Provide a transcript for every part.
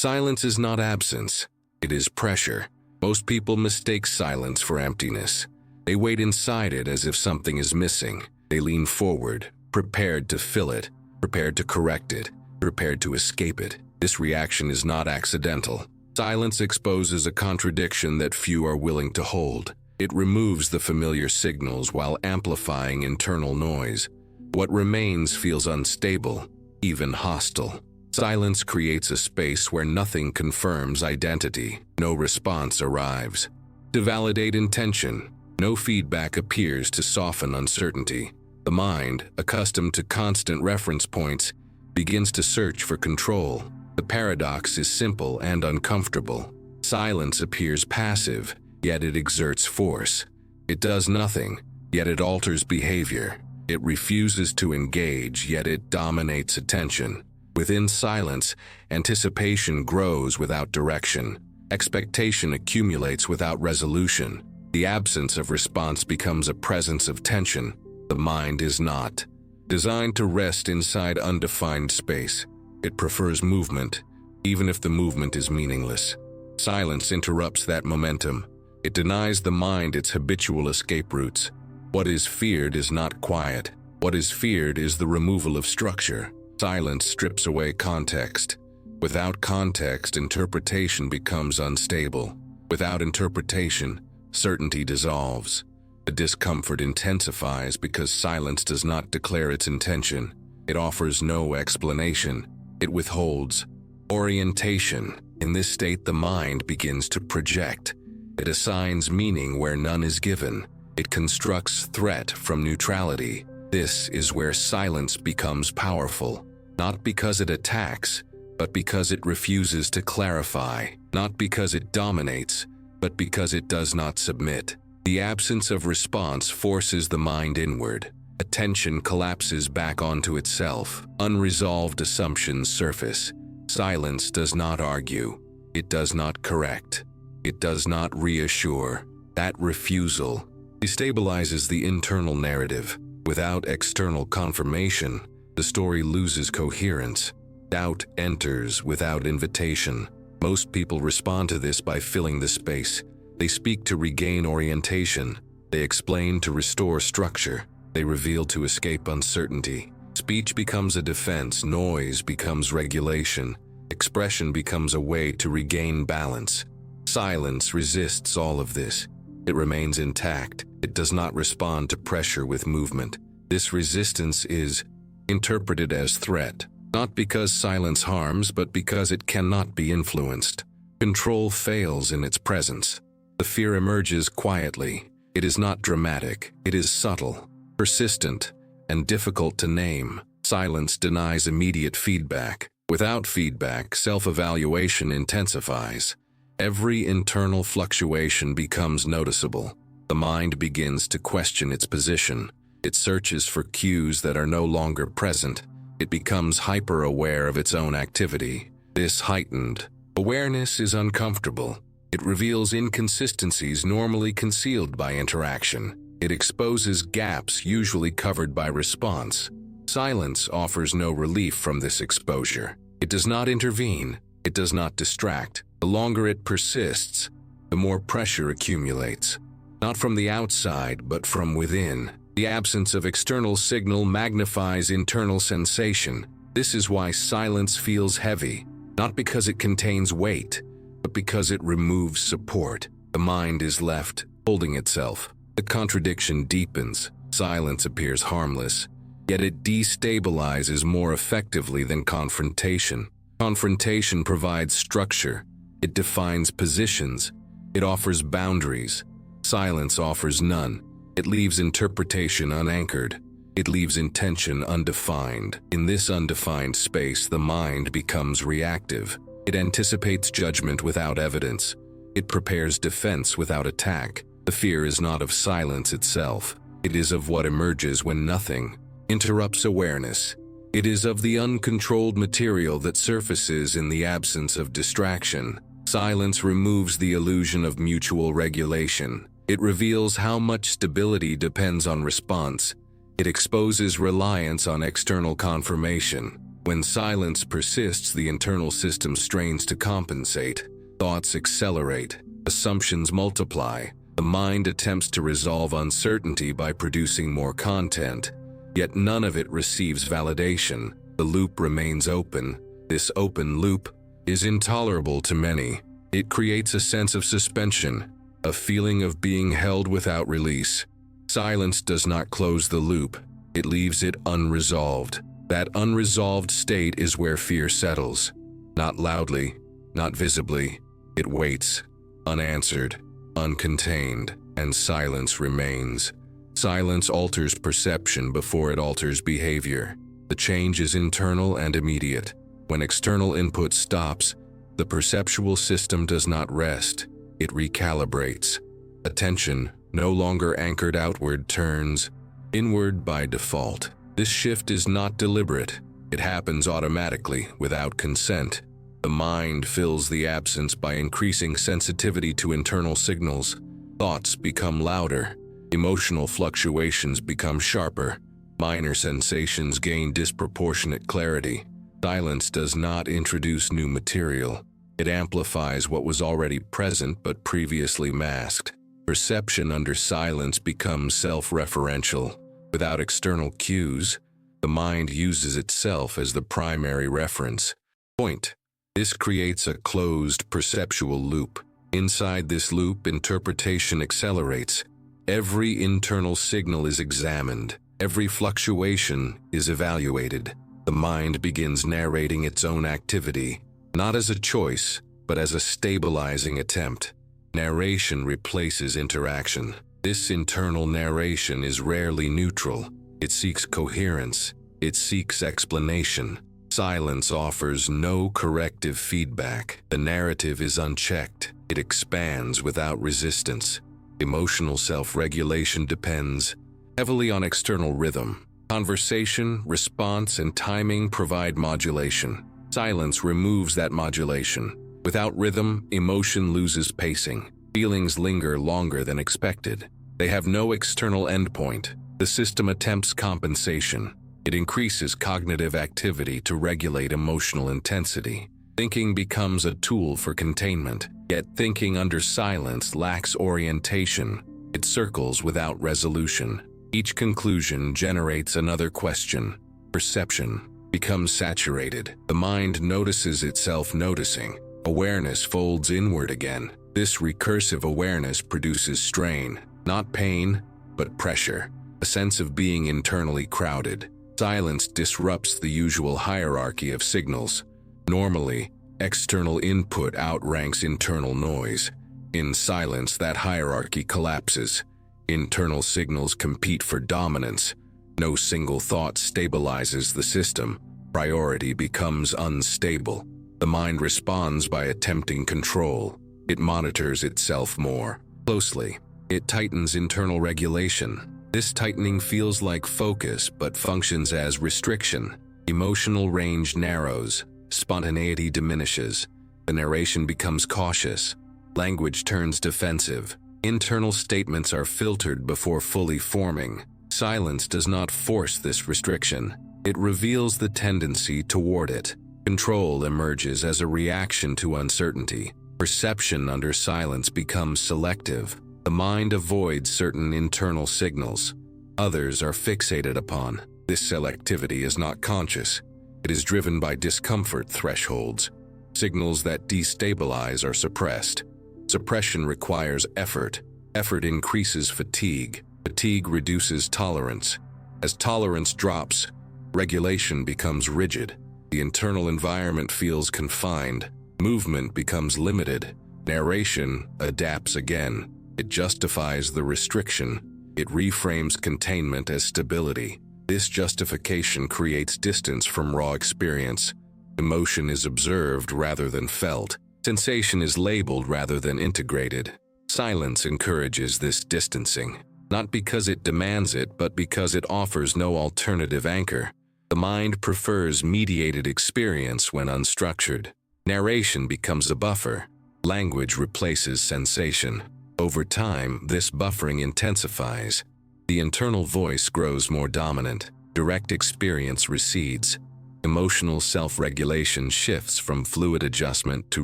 Silence is not absence, it is pressure. Most people mistake silence for emptiness. They wait inside it as if something is missing. They lean forward, prepared to fill it, prepared to correct it, prepared to escape it. This reaction is not accidental. Silence exposes a contradiction that few are willing to hold. It removes the familiar signals while amplifying internal noise. What remains feels unstable, even hostile. Silence creates a space where nothing confirms identity. No response arrives to validate intention. No feedback appears to soften uncertainty. The mind, accustomed to constant reference points, begins to search for control. The paradox is simple and uncomfortable. Silence appears passive, yet it exerts force. It does nothing, yet it alters behavior. It refuses to engage, yet it dominates attention. Within silence, anticipation grows without direction. Expectation accumulates without resolution. The absence of response becomes a presence of tension. The mind is not designed to rest inside undefined space. It prefers movement, even if the movement is meaningless. Silence interrupts that momentum. It denies the mind its habitual escape routes. What is feared is not quiet. What is feared is the removal of structure. Silence strips away context. Without context, interpretation becomes unstable. Without interpretation, certainty dissolves. The discomfort intensifies because silence does not declare its intention. It offers no explanation. It withholds orientation. In this state, the mind begins to project. It assigns meaning where none is given. It constructs threat from neutrality. This is where silence becomes powerful, not because it attacks, but because it refuses to clarify, not because it dominates, but because it does not submit. The absence of response forces the mind inward. Attention collapses back onto itself. Unresolved assumptions surface. Silence does not argue. It does not correct. It does not reassure. That refusal destabilizes the internal narrative. Without external confirmation, the story loses coherence. Doubt enters without invitation. Most people respond to this by filling the space. They speak to regain orientation. They explain to restore structure. They reveal to escape uncertainty. Speech becomes a defense. Noise becomes regulation. Expression becomes a way to regain balance. Silence resists all of this. It remains intact. It does not respond to pressure with movement. This resistance is interpreted as threat, not because silence harms, but because it cannot be influenced. Control fails in its presence. The fear emerges quietly. It is not dramatic. It is subtle, persistent, and difficult to name. Silence denies immediate feedback. Without feedback, self-evaluation intensifies. Every internal fluctuation becomes noticeable. The mind begins to question its position. It searches for cues that are no longer present. It becomes hyper-aware of its own activity. This heightened awareness is uncomfortable. It reveals inconsistencies normally concealed by interaction. It exposes gaps usually covered by response. Silence offers no relief from this exposure. It does not intervene. It does not distract. The longer it persists, the more pressure accumulates. Not from the outside, but from within. The absence of external signal magnifies internal sensation. This is why silence feels heavy, not because it contains weight, but because it removes support. The mind is left holding itself. The contradiction deepens. Silence appears harmless, yet it destabilizes more effectively than confrontation. Confrontation provides structure. It defines positions. It offers boundaries. Silence offers none. It leaves interpretation unanchored. It leaves intention undefined. In this undefined space, the mind becomes reactive. It anticipates judgment without evidence. It prepares defense without attack. The fear is not of silence itself. It is of what emerges when nothing interrupts awareness. It is of the uncontrolled material that surfaces in the absence of distraction. Silence removes the illusion of mutual regulation. It reveals how much stability depends on response. It exposes reliance on external confirmation. When silence persists, the internal system strains to compensate. Thoughts accelerate, assumptions multiply. The mind attempts to resolve uncertainty by producing more content, yet none of it receives validation. The loop remains open. This open loop is intolerable to many. It creates a sense of suspension, a feeling of being held without release. Silence does not close the loop, it leaves it unresolved. That unresolved state is where fear settles. Not loudly, not visibly. It waits, unanswered, uncontained, and silence remains. Silence alters perception before it alters behavior. The change is internal and immediate. When external input stops, the perceptual system does not rest. It recalibrates. Attention, no longer anchored outward, turns inward by default. This shift is not deliberate. It happens automatically, without consent. The mind fills the absence by increasing sensitivity to internal signals. Thoughts become louder. Emotional fluctuations become sharper. Minor sensations gain disproportionate clarity. Silence does not introduce new material. It amplifies what was already present but previously masked. Perception under silence becomes self-referential. Without external cues, the mind uses itself as the primary reference point. This creates a closed perceptual loop. Inside this loop, interpretation accelerates. Every internal signal is examined. Every fluctuation is evaluated. The mind begins narrating its own activity, not as a choice, but as a stabilizing attempt. Narration replaces interaction. This internal narration is rarely neutral. It seeks coherence. It seeks explanation. Silence offers no corrective feedback. The narrative is unchecked. It expands without resistance. Emotional self-regulation depends heavily on external rhythm. Conversation, response, and timing provide modulation. Silence removes that modulation. Without rhythm, emotion loses pacing. Feelings linger longer than expected. They have no external endpoint. The system attempts compensation. It increases cognitive activity to regulate emotional intensity. Thinking becomes a tool for containment. Yet thinking under silence lacks orientation. It circles without resolution. Each conclusion generates another question. Perception becomes saturated. The mind notices itself noticing. Awareness folds inward again. This recursive awareness produces strain, not pain, but pressure, a sense of being internally crowded. Silence disrupts the usual hierarchy of signals. Normally, external input outranks internal noise. In silence, that hierarchy collapses. Internal signals compete for dominance. No single thought stabilizes the system. Priority becomes unstable. The mind responds by attempting control. It monitors itself more closely. It tightens internal regulation. This tightening feels like focus but functions as restriction. Emotional range narrows. Spontaneity diminishes. The narration becomes cautious. Language turns defensive. Internal statements are filtered before fully forming. Silence does not force this restriction. It reveals the tendency toward it. Control emerges as a reaction to uncertainty. Perception under silence becomes selective. The mind avoids certain internal signals. Others are fixated upon. This selectivity is not conscious. It is driven by discomfort thresholds. Signals that destabilize are suppressed. Suppression requires effort. Effort increases fatigue. Fatigue reduces tolerance. As tolerance drops, regulation becomes rigid. The internal environment feels confined. Movement becomes limited. Narration adapts again. It justifies the restriction. It reframes containment as stability. This justification creates distance from raw experience. Emotion is observed rather than felt. Sensation is labeled rather than integrated. Silence encourages this distancing, not because it demands it, but because it offers no alternative anchor. The mind prefers mediated experience when unstructured. Narration becomes a buffer. Language replaces sensation. Over time, this buffering intensifies. The internal voice grows more dominant. Direct experience recedes. Emotional self-regulation shifts from fluid adjustment to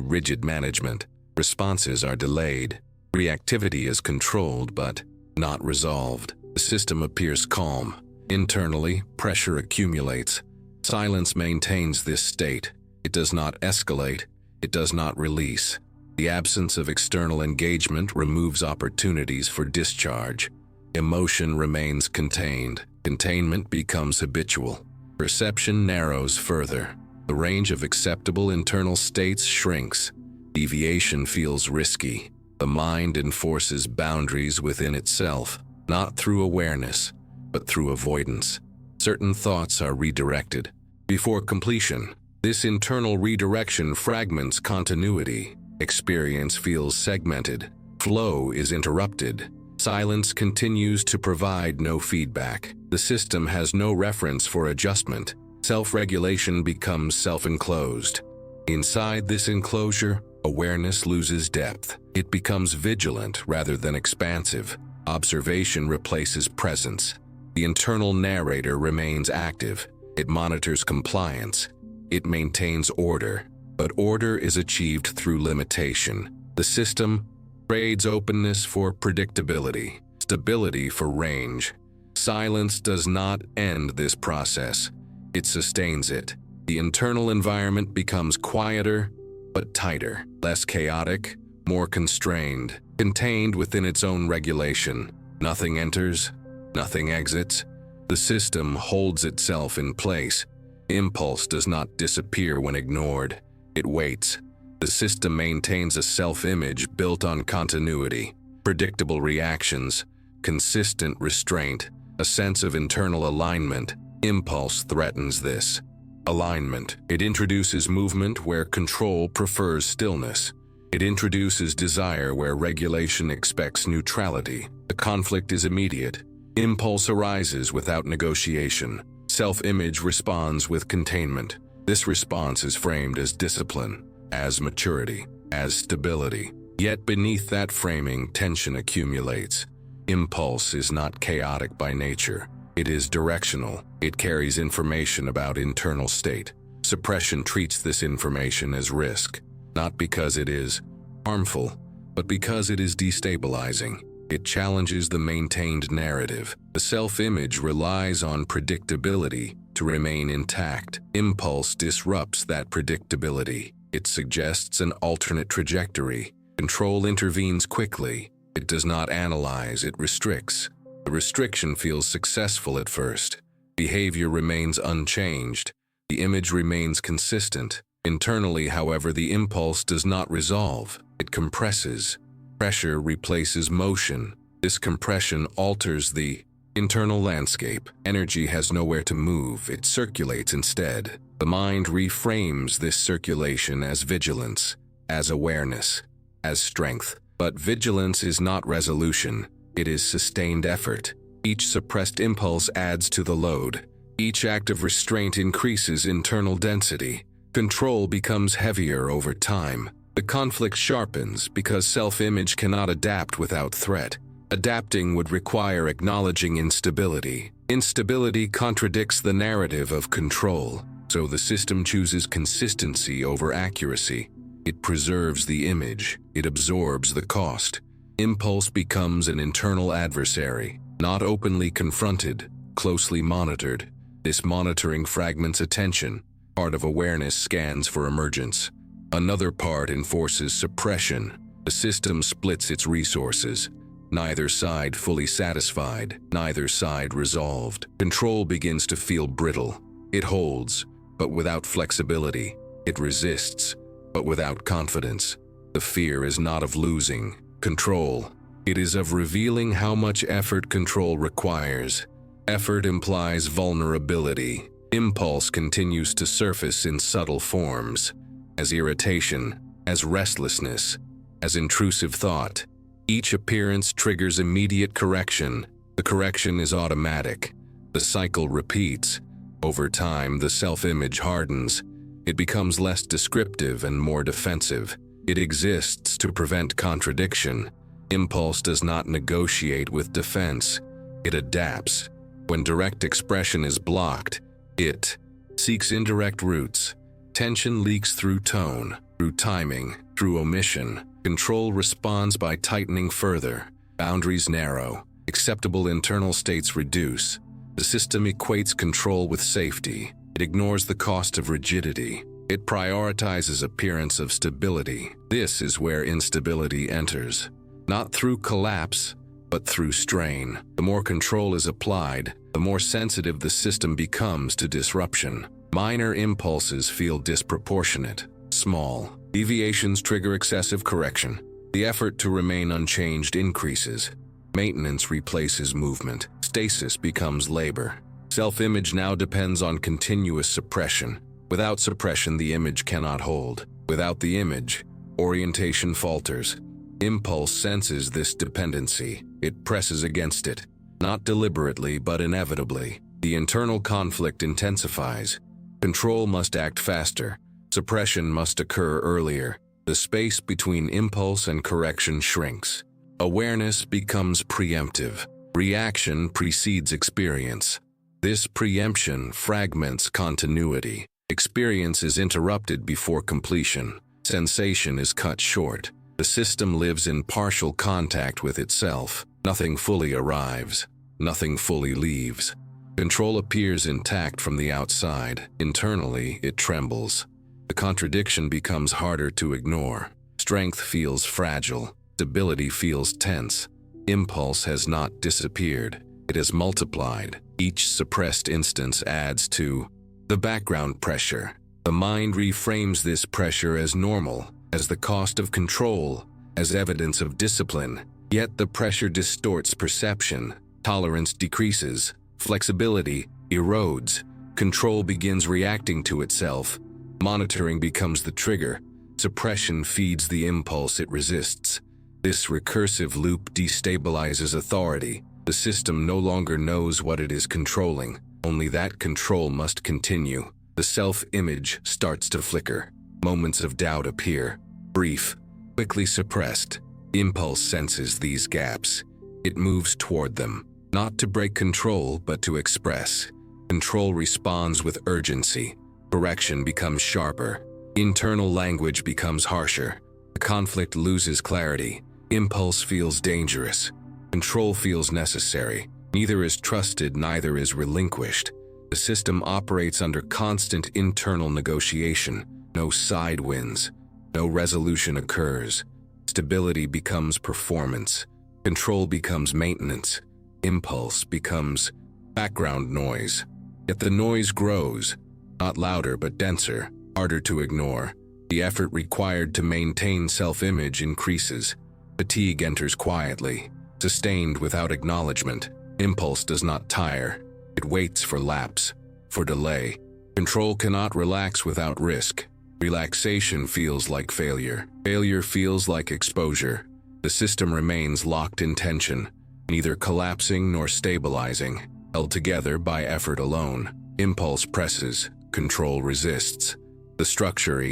rigid management. Responses are delayed. Reactivity is controlled but not resolved. The system appears calm. Internally, pressure accumulates. Silence maintains this state. It does not escalate. It does not release. The absence of external engagement removes opportunities for discharge. Emotion remains contained. Containment becomes habitual. Perception narrows further. The range of acceptable internal states shrinks. Deviation feels risky. The mind enforces boundaries within itself, not through awareness, but through avoidance. Certain thoughts are redirected. Before completion, this internal redirection fragments continuity. Experience feels segmented. Flow is interrupted. Silence continues to provide no feedback. The system has no reference for adjustment. Self-regulation becomes self-enclosed. Inside this enclosure, awareness loses depth. It becomes vigilant rather than expansive. Observation replaces presence. The internal narrator remains active. It monitors compliance. It maintains order. But order is achieved through limitation. The system trades openness for predictability, stability for range. Silence does not end this process. It sustains it. The internal environment becomes quieter, but tighter, less chaotic, more constrained, contained within its own regulation. Nothing enters, nothing exits. The system holds itself in place. Impulse does not disappear when ignored. It waits. The system maintains a self-image built on continuity, predictable reactions, consistent restraint, a sense of internal alignment. Impulse threatens this alignment. It introduces movement where control prefers stillness. It introduces desire where regulation expects neutrality. The conflict is immediate. Impulse arises without negotiation. Self-image responds with containment. This response is framed as discipline, as maturity, as stability. Yet beneath that framing, tension accumulates. Impulse is not chaotic by nature. It is directional. It carries information about internal state. Suppression treats this information as risk, not because it is harmful, but because it is destabilizing. It challenges the maintained narrative. The self-image relies on predictability to remain intact. Impulse disrupts that predictability. It suggests an alternate trajectory. Control intervenes quickly. It does not analyze, it restricts. The restriction feels successful at first. Behavior remains unchanged. The image remains consistent. Internally, however, the impulse does not resolve. It compresses. Pressure replaces motion. This compression alters the internal landscape. Energy has nowhere to move. It circulates instead. The mind reframes this circulation as vigilance, as awareness, as strength. But vigilance is not resolution. It is sustained effort. Each suppressed impulse adds to the load. Each act of restraint increases internal density. Control becomes heavier over time. The conflict sharpens because self-image cannot adapt without threat. Adapting would require acknowledging instability. Instability contradicts the narrative of control, so the system chooses consistency over accuracy. It preserves the image. It absorbs the cost. Impulse becomes an internal adversary, not openly confronted, closely monitored. This monitoring fragments attention. Part of awareness scans for emergence. Another part enforces suppression. The system splits its resources. Neither side fully satisfied, neither side resolved. Control begins to feel brittle. It holds, but without flexibility. It resists, but without confidence. The fear is not of losing control. It is of revealing how much effort control requires. Effort implies vulnerability. Impulse continues to surface in subtle forms, as irritation, as restlessness, as intrusive thought. Each appearance triggers immediate correction. The correction is automatic. The cycle repeats. Over time, the self-image hardens. It becomes less descriptive and more defensive. It exists to prevent contradiction. Impulse does not negotiate with defense. It adapts. When direct expression is blocked, it seeks indirect routes. Tension leaks through tone, through timing, through omission. Control responds by tightening further. Boundaries narrow. Acceptable internal states reduce. The system equates control with safety. It ignores the cost of rigidity. It prioritizes appearance of stability. This is where instability enters. Not through collapse, but through strain. The more control is applied, the more sensitive the system becomes to disruption. Minor impulses feel disproportionate, small. Deviations trigger excessive correction. The effort to remain unchanged increases. Maintenance replaces movement. Stasis becomes labor. Self-image now depends on continuous suppression. Without suppression, the image cannot hold. Without the image, orientation falters. Impulse senses this dependency. It presses against it. Not deliberately, but inevitably. The internal conflict intensifies. Control must act faster. Suppression must occur earlier. The space between impulse and correction shrinks. Awareness becomes preemptive. Reaction precedes experience. This preemption fragments continuity. Experience is interrupted before completion. Sensation is cut short. The system lives in partial contact with itself. Nothing fully arrives. Nothing fully leaves. Control appears intact from the outside. Internally, it trembles. The contradiction becomes harder to ignore. Strength feels fragile. Stability feels tense. Impulse has not disappeared. It has multiplied. Each suppressed instance adds to the background pressure. The mind reframes this pressure as normal, as the cost of control, as evidence of discipline. Yet the pressure distorts perception. Tolerance decreases. Flexibility erodes. Control begins reacting to itself. Monitoring becomes the trigger. Suppression feeds the impulse it resists. This recursive loop destabilizes authority. The system no longer knows what it is controlling. Only that control must continue. The self-image starts to flicker. Moments of doubt appear. Brief, quickly suppressed. Impulse senses these gaps. It moves toward them. Not to break control, but to express. Control responds with urgency. Correction becomes sharper. Internal language becomes harsher. The conflict loses clarity. Impulse feels dangerous. Control feels necessary. Neither is trusted, neither is relinquished. The system operates under constant internal negotiation. No side wins. No resolution occurs. Stability becomes performance. Control becomes maintenance. Impulse becomes background noise. Yet the noise grows, not louder but denser, harder to ignore. The effort required to maintain self-image increases. Fatigue enters quietly, sustained without acknowledgement. Impulse does not tire. It waits for lapse, for delay. Control cannot relax without risk. Relaxation feels like failure. Failure feels like exposure. The system remains locked in tension, neither collapsing nor stabilizing, held together by effort alone. Impulse presses, control resists. The structure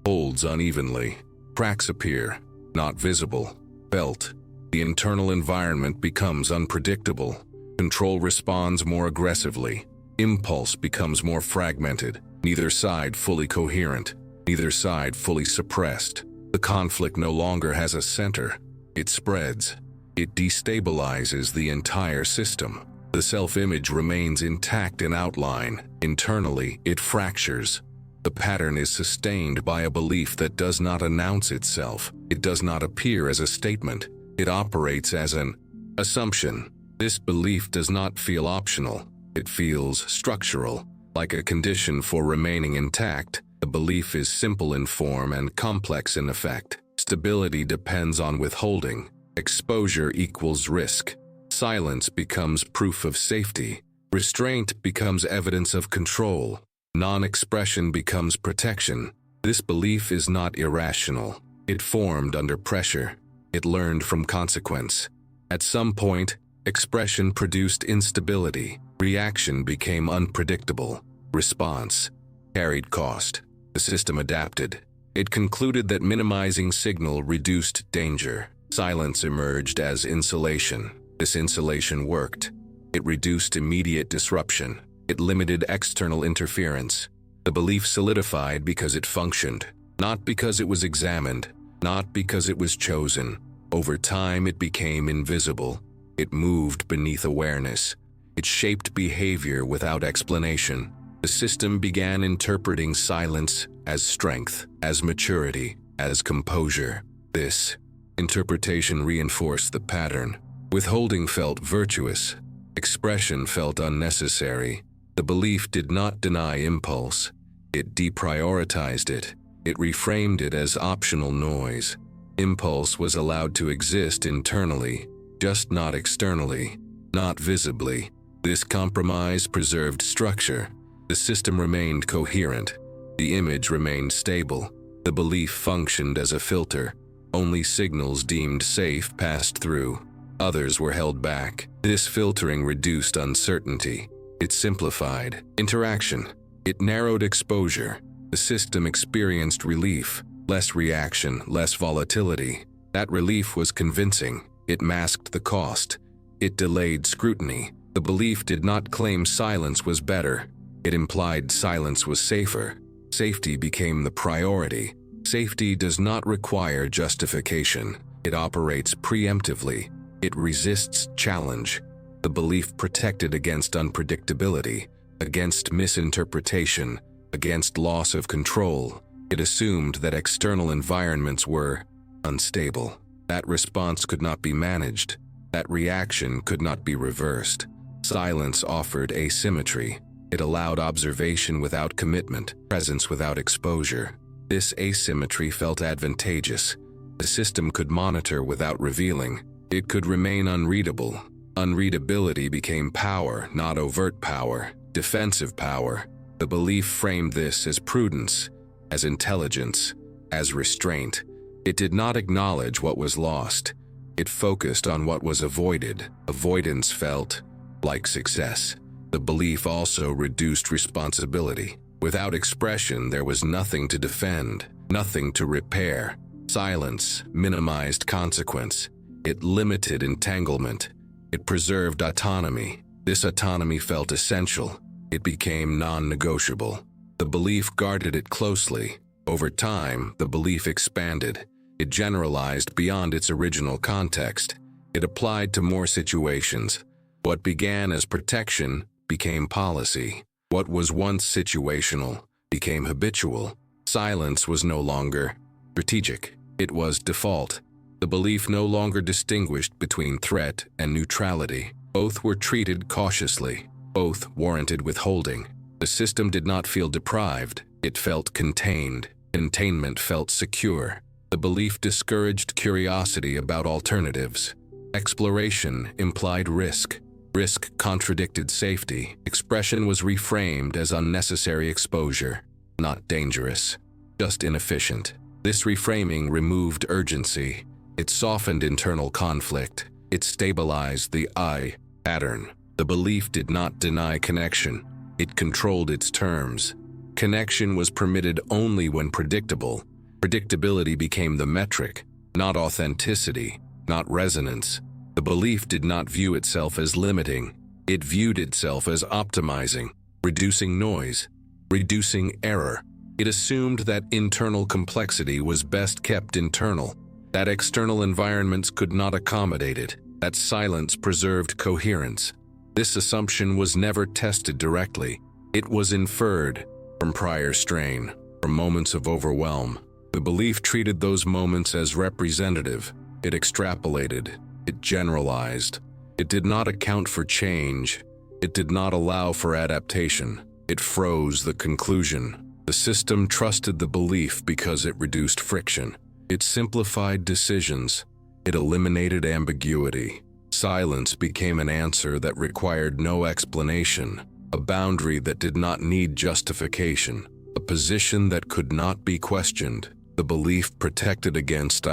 holds unevenly. Cracks appear, not visible, felt. The internal environment becomes unpredictable. Control responds more aggressively. Impulse becomes more fragmented, neither side fully coherent, neither side fully suppressed. The conflict no longer has a center. It spreads. It destabilizes the entire system. The self-image remains intact in outline. Internally, it fractures. The pattern is sustained by a belief that does not announce itself. It does not appear as a statement. It operates as an assumption. This belief does not feel optional. It feels structural, like a condition for remaining intact. The belief is simple in form and complex in effect. Stability depends on withholding. Exposure equals risk. Silence becomes proof of safety. Restraint becomes evidence of control. Non-expression becomes protection. This belief is not irrational. It formed under pressure. It learned from consequence. At some point, expression produced instability. Reaction became unpredictable. Response carried cost. The system adapted. It concluded that minimizing signal reduced danger. Silence emerged as insulation. This insulation worked. It reduced immediate disruption. It limited external interference. The belief solidified because it functioned, not because it was examined, not because it was chosen. Over time, it became invisible. It moved beneath awareness. It shaped behavior without explanation. The system began interpreting silence as strength, as maturity, as composure. This interpretation reinforced the pattern. Withholding felt virtuous. Expression felt unnecessary. The belief did not deny impulse. It deprioritized it. It reframed it as optional noise. Impulse was allowed to exist internally, just not externally, not visibly. This compromise preserved structure. The system remained coherent. The image remained stable. The belief functioned as a filter. Only signals deemed safe passed through. Others were held back. This filtering reduced uncertainty. It simplified interaction. It narrowed exposure. The system experienced relief, less reaction, less volatility. That relief was convincing. It masked the cost. It delayed scrutiny. The belief did not claim silence was better. It implied silence was safer. Safety became the priority. Safety does not require justification. It operates preemptively. It resists challenge. The belief protected against unpredictability, against misinterpretation, against loss of control. It assumed that external environments were unstable. That response could not be managed. That reaction could not be reversed. Silence offered asymmetry. It allowed observation without commitment, presence without exposure. This asymmetry felt advantageous. The system could monitor without revealing. It could remain unreadable. Unreadability became power, not overt power, defensive power. The belief framed this as prudence, as intelligence, as restraint. It did not acknowledge what was lost. It focused on what was avoided. Avoidance felt like success. The belief also reduced responsibility. Without expression, there was nothing to defend, nothing to repair. Silence minimized consequence. It limited entanglement. It preserved autonomy. This autonomy felt essential. It became non-negotiable. The belief guarded it closely. Over time, the belief expanded. It generalized beyond its original context. It applied to more situations. What began as protection became policy. What was once situational became habitual. Silence was no longer strategic. It was default. The belief no longer distinguished between threat and neutrality. Both were treated cautiously. Both warranted withholding. The system did not feel deprived. It felt contained. Containment felt secure. The belief discouraged curiosity about alternatives. Exploration implied risk. Risk contradicted safety. Expression was reframed as unnecessary exposure. Not dangerous, just inefficient. This reframing removed urgency. It softened internal conflict. It stabilized the I pattern. The belief did not deny connection. It controlled its terms. Connection was permitted only when predictable. Predictability became the metric, not authenticity, not resonance. The belief did not view itself as limiting. It viewed itself as optimizing, reducing noise, reducing error. It assumed that internal complexity was best kept internal, that external environments could not accommodate it, that silence preserved coherence. This assumption was never tested directly. It was inferred from prior strain, from moments of overwhelm. The belief treated those moments as representative. It extrapolated. It generalized. It did not account for change. It did not allow for adaptation. It froze the conclusion. The system trusted the belief because it reduced friction. It simplified decisions. It eliminated ambiguity. Silence became an answer that required no explanation, a boundary that did not need justification, a position that could not be questioned. The belief protected against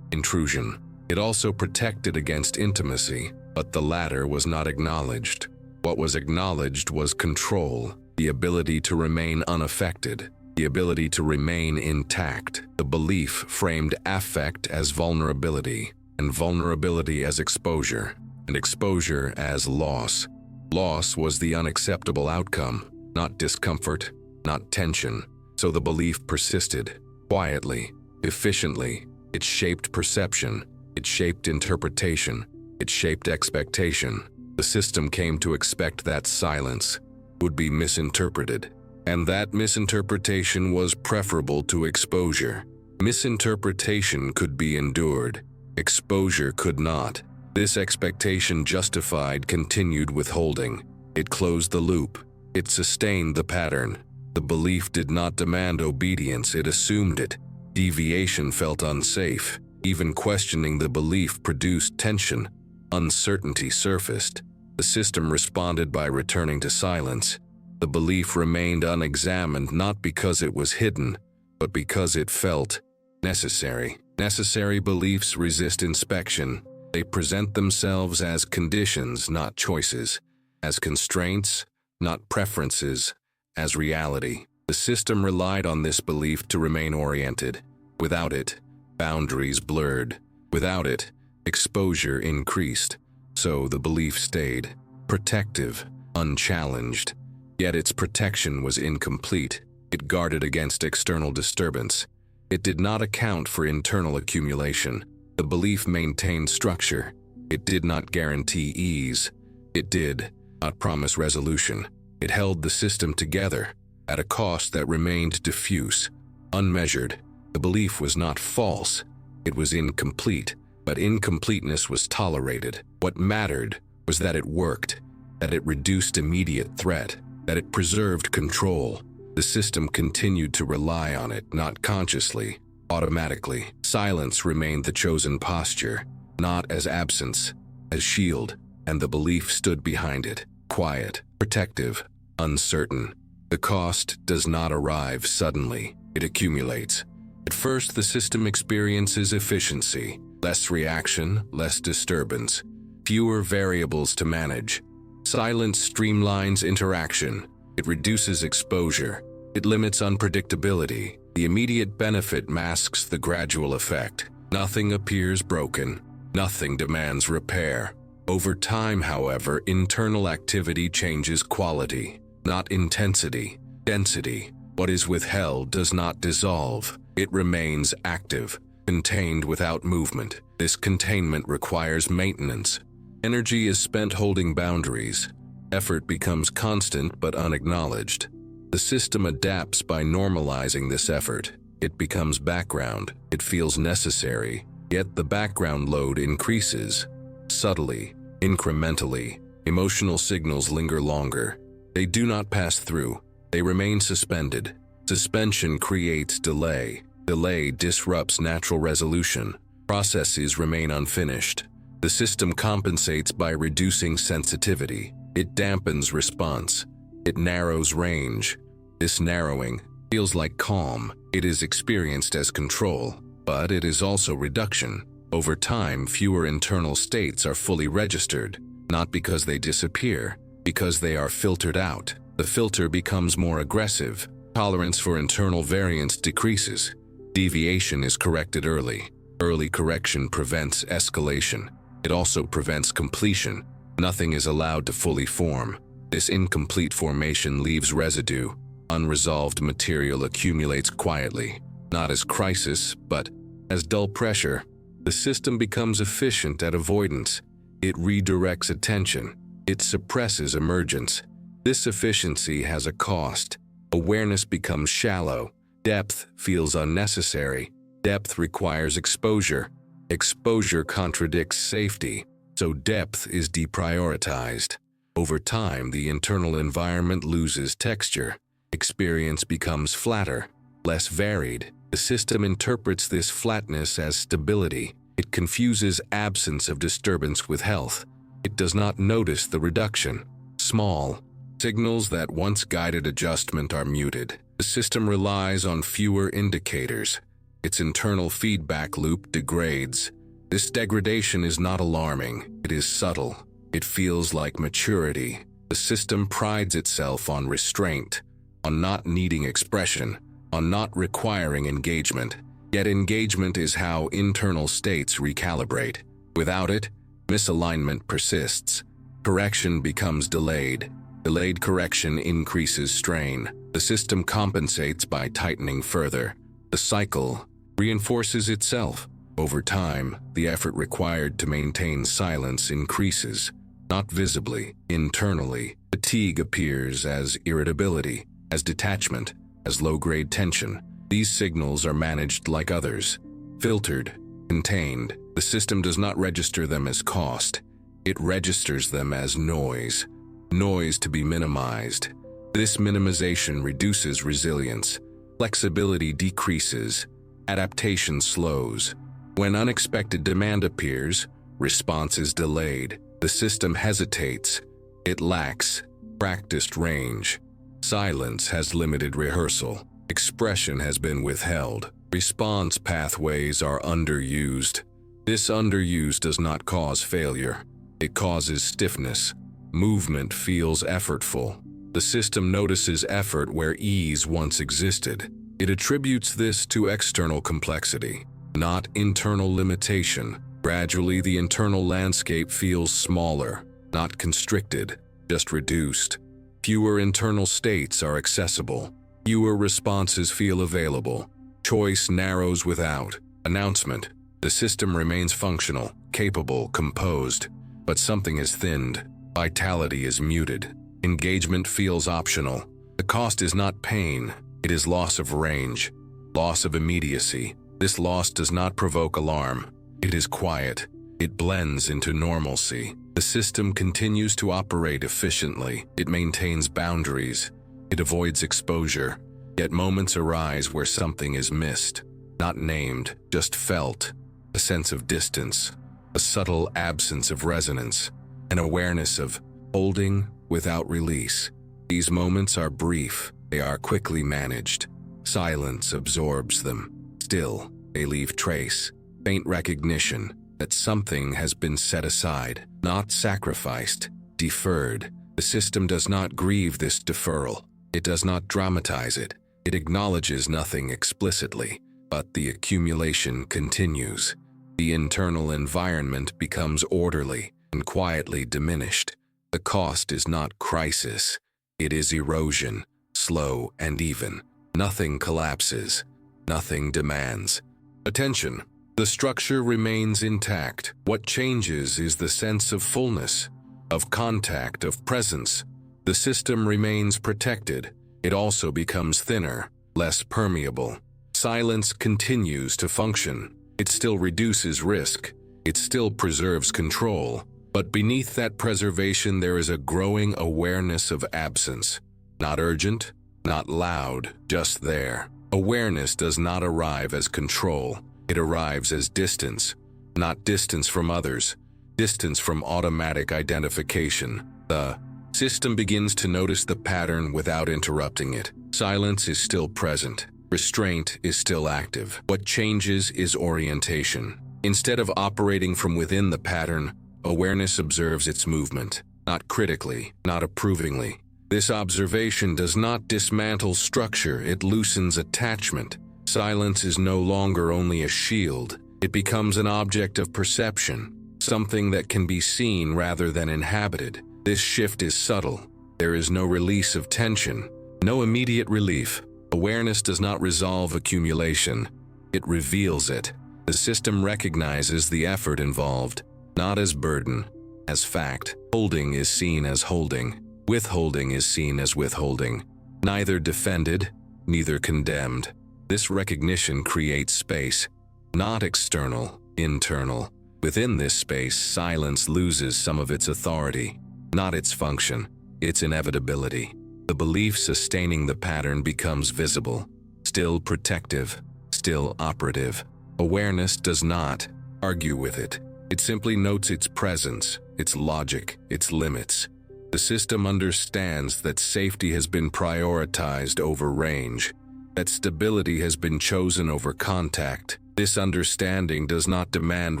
intrusion. It also protected against intimacy, but the latter was not acknowledged. What was acknowledged was control, the ability to remain unaffected, the ability to remain intact. The belief framed affect as vulnerability, and vulnerability as exposure, and exposure as loss. Loss was the unacceptable outcome, not discomfort, not tension. So the belief persisted, quietly, efficiently. It shaped perception, it shaped interpretation, it shaped expectation. The system came to expect that silence would be misinterpreted, and that misinterpretation was preferable to exposure. Misinterpretation could be endured, exposure could not. This expectation justified continued withholding. It closed the loop. It sustained the pattern. The belief did not demand obedience, it assumed it. Deviation felt unsafe. Even questioning the belief produced tension. Uncertainty surfaced. The system responded by returning to silence. The belief remained unexamined not because it was hidden, but because it felt necessary. Necessary beliefs resist inspection. They present themselves as conditions, not choices, as constraints, not preferences, as reality. The system relied on this belief to remain oriented. Without it, boundaries blurred. Without it, exposure increased. So the belief stayed protective, unchallenged. Yet its protection was incomplete. It guarded against external disturbance. It did not account for internal accumulation. The belief maintained structure. It did not guarantee ease. It did not promise resolution. It held the system together at a cost that remained diffuse, unmeasured. The belief was not false. It was incomplete, but incompleteness was tolerated. What mattered was that it worked, that it reduced immediate threat, that it preserved control. The system continued to rely on it, not consciously, automatically. Silence remained the chosen posture, not as absence, as shield, and the belief stood behind it, quiet, protective, uncertain. The cost does not arrive suddenly, it accumulates. At first, the system experiences efficiency, less reaction, less disturbance, fewer variables to manage. Silence streamlines interaction. It reduces exposure. It limits unpredictability. The immediate benefit masks the gradual effect. Nothing appears broken. Nothing demands repair. Over time, however, internal activity changes quality, not intensity, density. What is withheld does not dissolve. It remains active, contained without movement. This containment requires maintenance. Energy is spent holding boundaries. Effort becomes constant but unacknowledged. The system adapts by normalizing this effort. It becomes background. It feels necessary, yet the background load increases. Subtly, incrementally, emotional signals linger longer. They do not pass through. They remain suspended. Suspension creates delay. Delay disrupts natural resolution. Processes remain unfinished. The system compensates by reducing sensitivity. It dampens response. It narrows range. This narrowing feels like calm. It is experienced as control, but it is also reduction. Over time, fewer internal states are fully registered, not because they disappear, because they are filtered out. The filter becomes more aggressive. Tolerance for internal variance decreases. Deviation is corrected early. Early correction prevents escalation. It also prevents completion. Nothing is allowed to fully form. This incomplete formation leaves residue. Unresolved material accumulates quietly, not as crisis, but as dull pressure. The system becomes efficient at avoidance. It redirects attention. It suppresses emergence. This efficiency has a cost. Awareness becomes shallow. Depth feels unnecessary. Depth requires exposure. Exposure contradicts safety, so depth is deprioritized. Over time, the internal environment loses texture. Experience becomes flatter, less varied. The system interprets this flatness as stability. It confuses absence of disturbance with health. It does not notice the reduction. Small signals that once guided adjustment are muted. The system relies on fewer indicators. Its internal feedback loop degrades. This degradation is not alarming. It is subtle. It feels like maturity. The system prides itself on restraint, on not needing expression, on not requiring engagement. Yet engagement is how internal states recalibrate. Without it, misalignment persists. Correction becomes delayed. Delayed correction increases strain. The system compensates by tightening further. The cycle reinforces itself. Over time, the effort required to maintain silence increases, not visibly, internally. Fatigue appears as irritability, as detachment, as low-grade tension. These signals are managed like others, filtered, contained. The system does not register them as cost. It registers them as noise. Noise to be minimized. This minimization reduces resilience. Flexibility decreases. Adaptation slows. When unexpected demand appears, response is delayed. The system hesitates. It lacks practiced range. Silence has limited rehearsal. Expression has been withheld. Response pathways are underused. This underuse does not cause failure. It causes stiffness. Movement feels effortful. The system notices effort where ease once existed. It attributes this to external complexity, not internal limitation. Gradually, the internal landscape feels smaller, not constricted, just reduced. Fewer internal states are accessible. Fewer responses feel available. Choice narrows without announcement. The system remains functional, capable, composed, but something is thinned. Vitality is muted. Engagement feels optional. The cost is not pain, it is loss of range, loss of immediacy. This loss does not provoke alarm. It is quiet. It blends into normalcy. The system continues to operate efficiently. It maintains boundaries. It avoids exposure. Yet moments arise where something is missed, not named, just felt. A sense of distance, a subtle absence of resonance, an awareness of holding without release. These moments are brief. They are quickly managed. Silence absorbs them. Still, they leave trace, faint recognition that something has been set aside, not sacrificed, deferred. The system does not grieve this deferral. It does not dramatize it. It acknowledges nothing explicitly, but the accumulation continues. The internal environment becomes orderly and quietly diminished. The cost is not crisis. It is erosion, slow and even. Nothing collapses. Nothing demands attention. The structure remains intact. What changes is the sense of fullness, of contact, of presence. The system remains protected. It also becomes thinner, less permeable. Silence continues to function. It still reduces risk. It still preserves control. But beneath that preservation, there is a growing awareness of absence. Not urgent, not loud, just there. Awareness does not arrive as control. It arrives as distance. Not distance from others, distance from automatic identification. The system begins to notice the pattern without interrupting it. Silence is still present. Restraint is still active. What changes is orientation. Instead of operating from within the pattern, awareness observes its movement, not critically, not approvingly. This observation does not dismantle structure, it loosens attachment. Silence is no longer only a shield. It becomes an object of perception, something that can be seen rather than inhabited. This shift is subtle. There is no release of tension, no immediate relief. Awareness does not resolve accumulation. It reveals it. The system recognizes the effort involved, not as burden, as fact. Holding is seen as holding. Withholding is seen as withholding. Neither defended, neither condemned. This recognition creates space, not external, internal. Within this space, silence loses some of its authority, not its function, its inevitability. The belief sustaining the pattern becomes visible, still protective, still operative. Awareness does not argue with it. It simply notes its presence, its logic, its limits. The system understands that safety has been prioritized over range, that stability has been chosen over contact. This understanding does not demand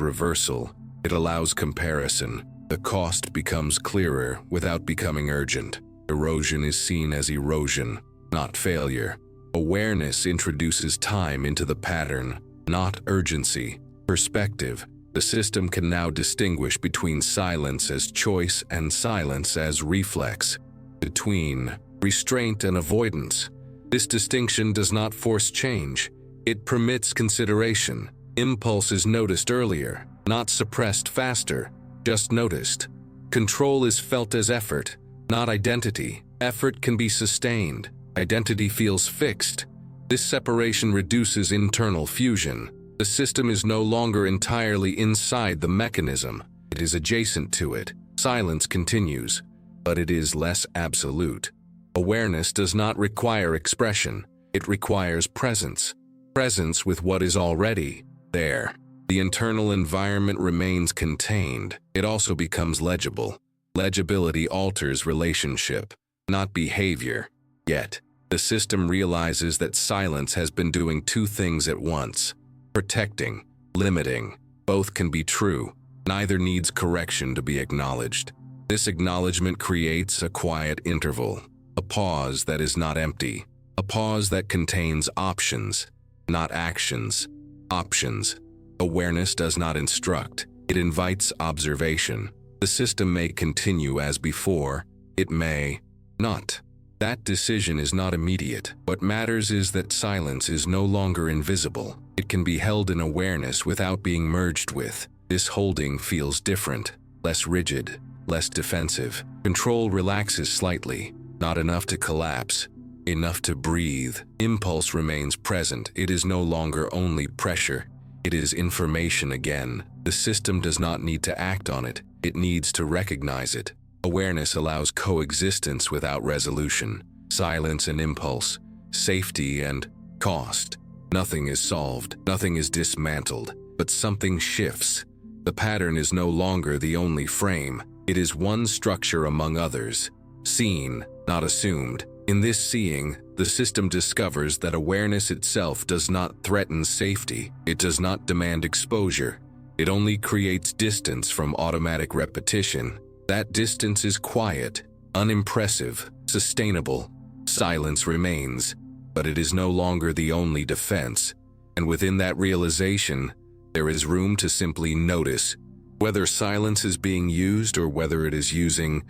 reversal. It allows comparison. The cost becomes clearer without becoming urgent. Erosion is seen as erosion, not failure. Awareness introduces time into the pattern, not urgency. Perspective. The system can now distinguish between silence as choice and silence as reflex, between restraint and avoidance. This distinction does not force change. It permits consideration. Impulse is noticed earlier, not suppressed faster, just noticed. Control is felt as effort, not identity. Effort can be sustained. Identity feels fixed. This separation reduces internal fusion. The system is no longer entirely inside the mechanism. It is adjacent to it. Silence continues, but it is less absolute. Awareness does not require expression. It requires presence. Presence with what is already there. The internal environment remains contained. It also becomes legible. Legibility alters relationship, not behavior. Yet, the system realizes that silence has been doing two things at once: protecting, limiting. Both can be true. Neither needs correction to be acknowledged. This acknowledgement creates a quiet interval, a pause that is not empty, a pause that contains options, not actions. Options. Awareness does not instruct. It invites observation. The system may continue as before. It may not. That decision is not immediate. What matters is that silence is no longer invisible. It can be held in awareness without being merged with. This holding feels different, less rigid, less defensive. Control relaxes slightly, not enough to collapse, enough to breathe. Impulse remains present. It is no longer only pressure. It is information again. The system does not need to act on it. It needs to recognize it. Awareness allows coexistence without resolution. Silence and impulse, safety and cost. Nothing is solved. Nothing is dismantled. But something shifts. The pattern is no longer the only frame. It is one structure among others. Seen, not assumed. In this seeing, the system discovers that awareness itself does not threaten safety. It does not demand exposure. It only creates distance from automatic repetition. That distance is quiet, unimpressive, sustainable. Silence remains, but it is no longer the only defense. And within that realization, there is room to simply notice whether silence is being used or whether it is using